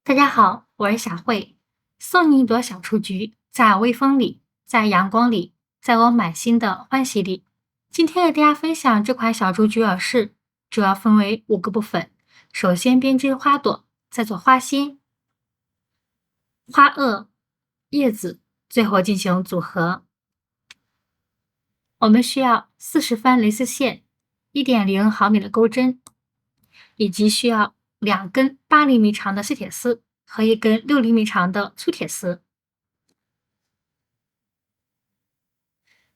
大家好，我是小慧，送你一朵小雏菊，在微风里，在阳光里，在我满心的欢喜里。今天给大家分享这款小雏菊耳饰，主要分为5个部分。首先编织花朵，再做花心、花萼、叶子，最后进行组合。我们需要40番蕾丝线、1.0毫米的钩针，以及需要2根8厘米长的细铁丝和1根6厘米长的粗铁丝。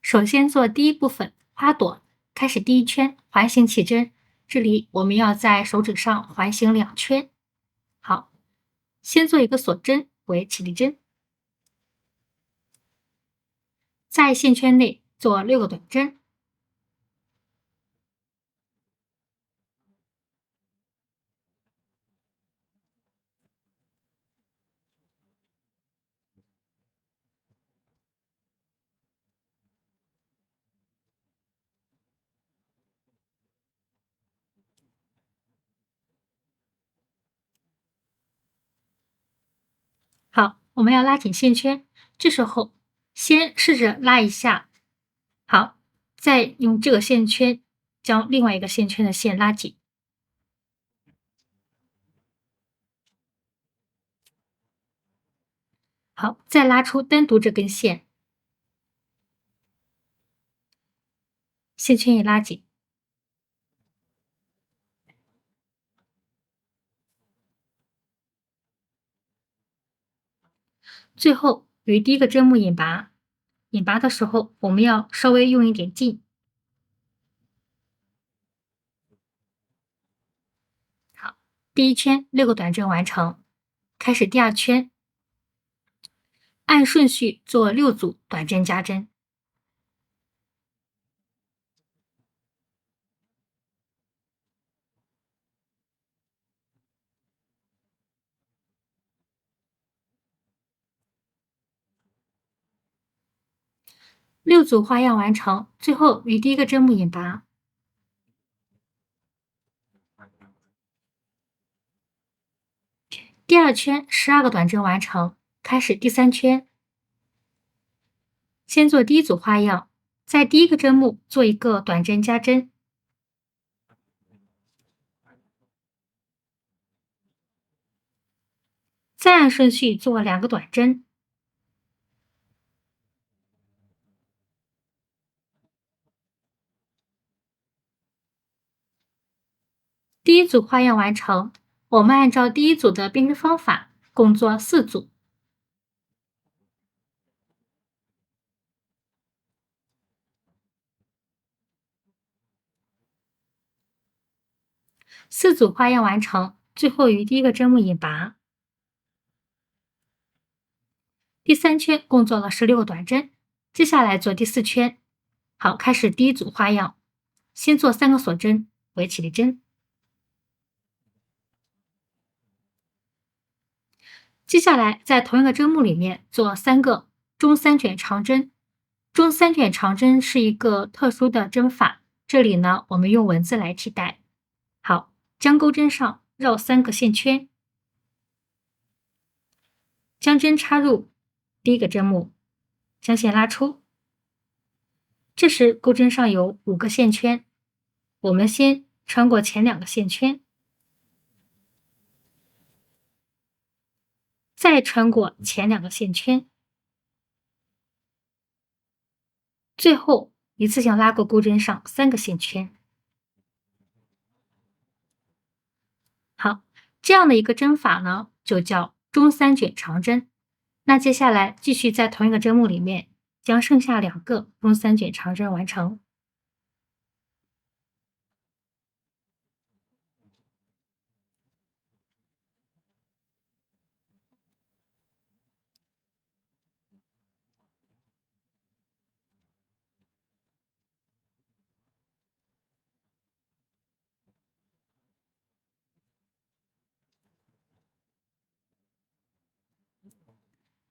首先做第一部分花朵，开始第1圈环形起针，这里我们要在手指上环形2圈。好，先做一个锁针为起立针，在线圈内做6个短针。好，我们要拉紧线圈，这时候先试着拉一下，好，再用这个线圈将另外一个线圈的线拉紧。好，再拉出单独这根线，线圈也拉紧。最后与第1个针目引拔，引拔的时候我们要稍微用一点劲。好，第1圈6个短针完成，开始第2圈，按顺序做6组短针加针。6组花样完成，最后与第1个针目引拔。第2圈12个短针完成，开始第3圈。先做第1组花样，在第1个针目做一个短针加针，再按顺序做2个短针。第1组花样完成，我们按照第1组的编织方法，共做4组。4组花样完成，最后与第1个针目引拔。第3圈共做了16个短针，接下来做第4圈。好，开始第1组花样，先做3个锁针为起立针。接下来在同一个针目里面做3个中3卷长针。中3卷长针是一个特殊的针法，这里呢我们用文字来替代。好，将钩针上绕3个线圈，将针插入第1个针目，将线拉出。这时钩针上有5个线圈，我们先穿过前2个线圈，再穿过前2个线圈，最后一次性拉过钩针上3个线圈。好，这样的一个针法呢，就叫中3卷长针。那接下来继续在同一个针目里面，将剩下2个中3卷长针完成。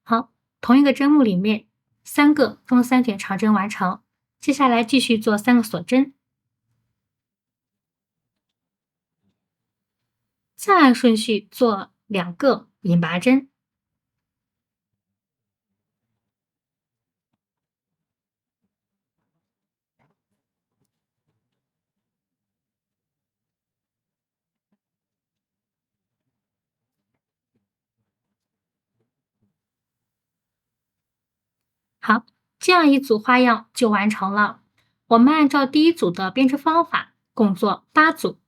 好，同一个针目里面3个中3卷长针完成，接下来继续做3个锁针，再按顺序做2个引拔针。好，这样一组花样就完成了。我们按照第一组的编织方法，共做8组。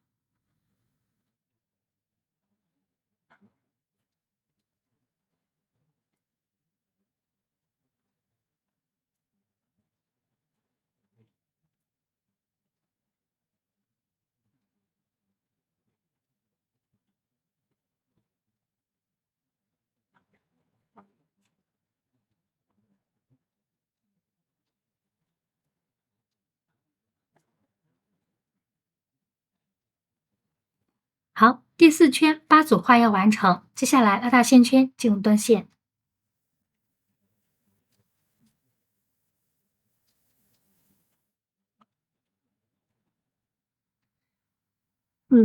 好，第4圈8组花样完成，接下来拉大线圈进入断线。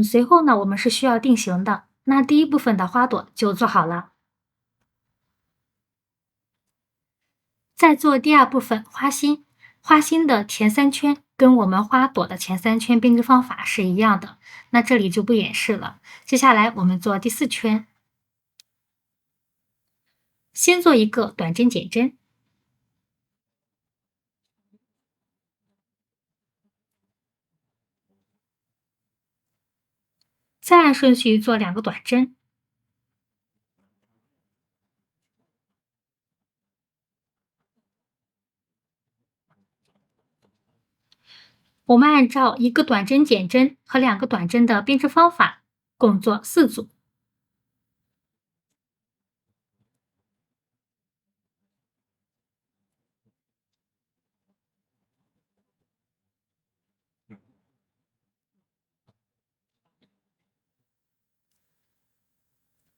随后呢，我们是需要定型的。那第一部分的花朵就做好了，再做第二部分花心。花心的前3圈跟我们花朵的前3圈编织方法是一样的，那这里就不演示了。接下来我们做第4圈，先做一个短针减针，再按顺序做2个短针。我们按照1个短针减针和2个短针的编织方法，共做4组。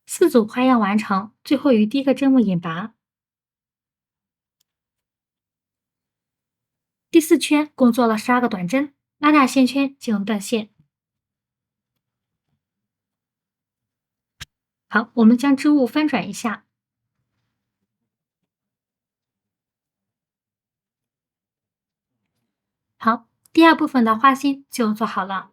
4组花样完成，最后于第1个针目引拔。第4圈共做了12个短针，拉大线圈进入断线。好，我们将织物翻转一下。好，第2部分的花心就做好了。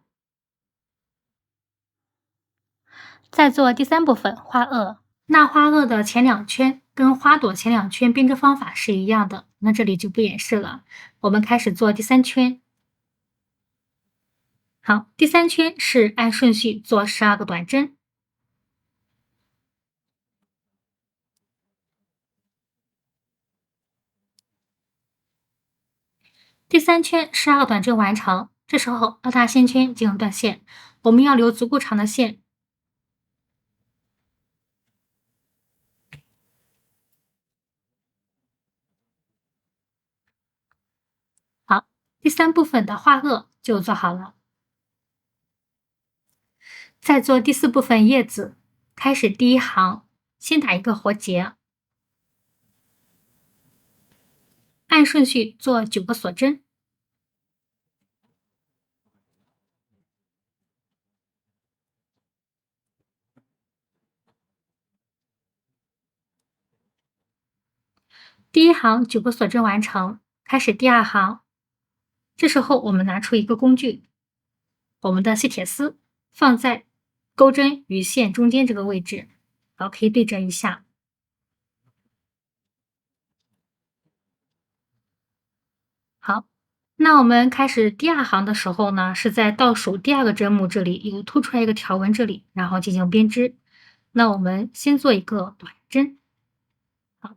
再做第3部分花萼。那花萼的前2圈跟花朵前2圈编织方法是一样的，那这里就不演示了。我们开始做第3圈。好，第3圈是按顺序做12个短针。第3圈12个短针完成，这时候拉大线圈进入断线，我们要留足够长的线。好，第3部分的花萼就做好了。再做第4部分叶子，开始第1行，先打一个活结，按顺序做9个锁针。第1行9个锁针完成，开始第2行。这时候我们拿出一个工具，我们的细铁丝放在钩针与线中间这个位置，好，可以对折一下。好，那我们开始第2行的时候呢，是在倒数第2个针目这里有凸出来一个条纹这里，然后进行编织。那我们先做一个短针，好，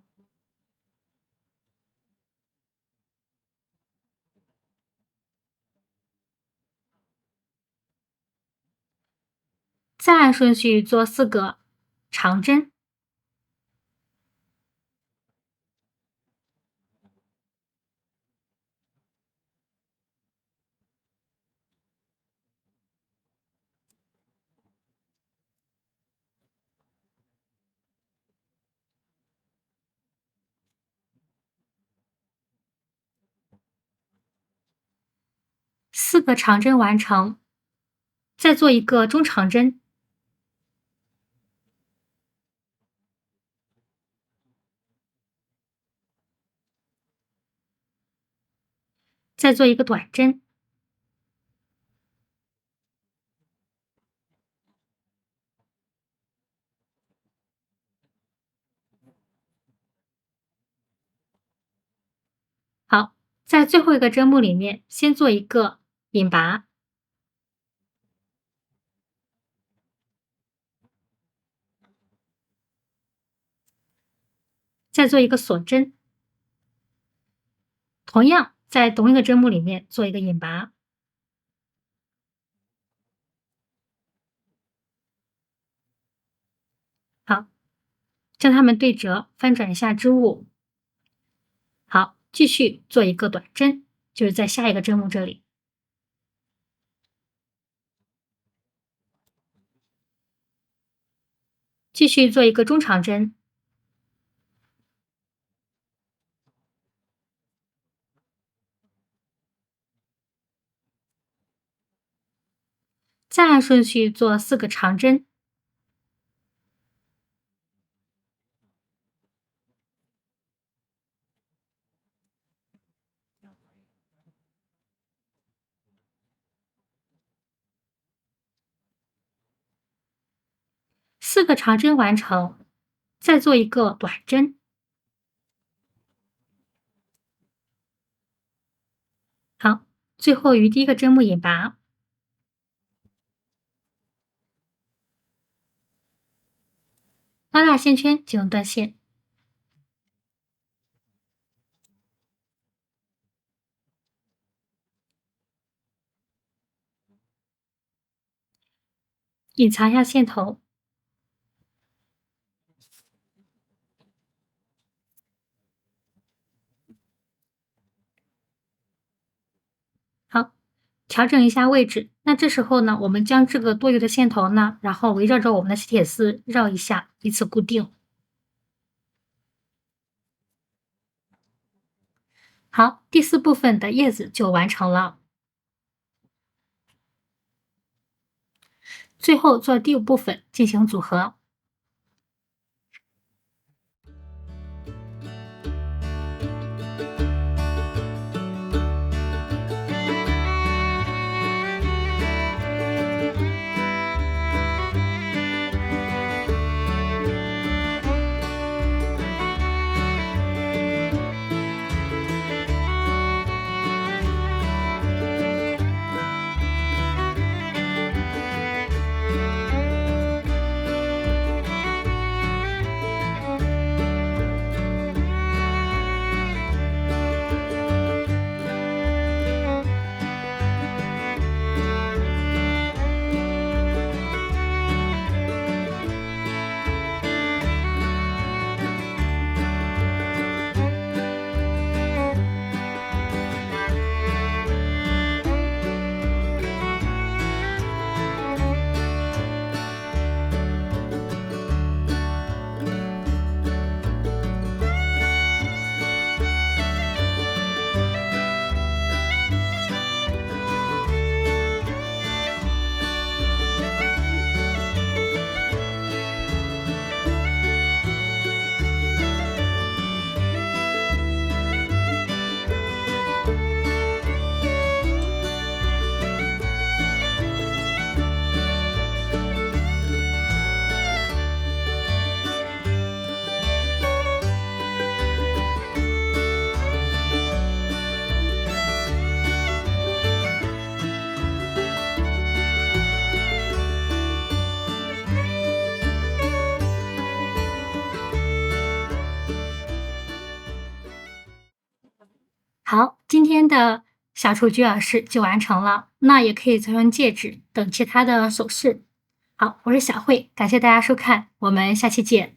再按顺序做4个长针。4个长针完成，再做一个中长针。再做一个短针。好，在最后一个针目里面，先做一个引拔，再做一个锁针，同样在同一个针目里面做一个引拔。好，将它们对折，翻转一下织物。好，继续做一个短针，就是在下一个针目这里。继续做一个中长针，再按顺序做4个长针。4个长针完成，再做一个短针。好，最后于第一个针目引拔，拉大线圈就能断线。隐藏一下线头。好，调整一下位置。那这时候呢，我们将这个多余的线头呢，然后围绕着我们的吸铁丝绕一下，以此固定。好，第4部分的叶子就完成了。最后做第5部分进行组合。好，今天的小雏菊耳饰就完成了，那也可以做成戒指等其他的首饰。好，我是小慧，感谢大家收看，我们下期见。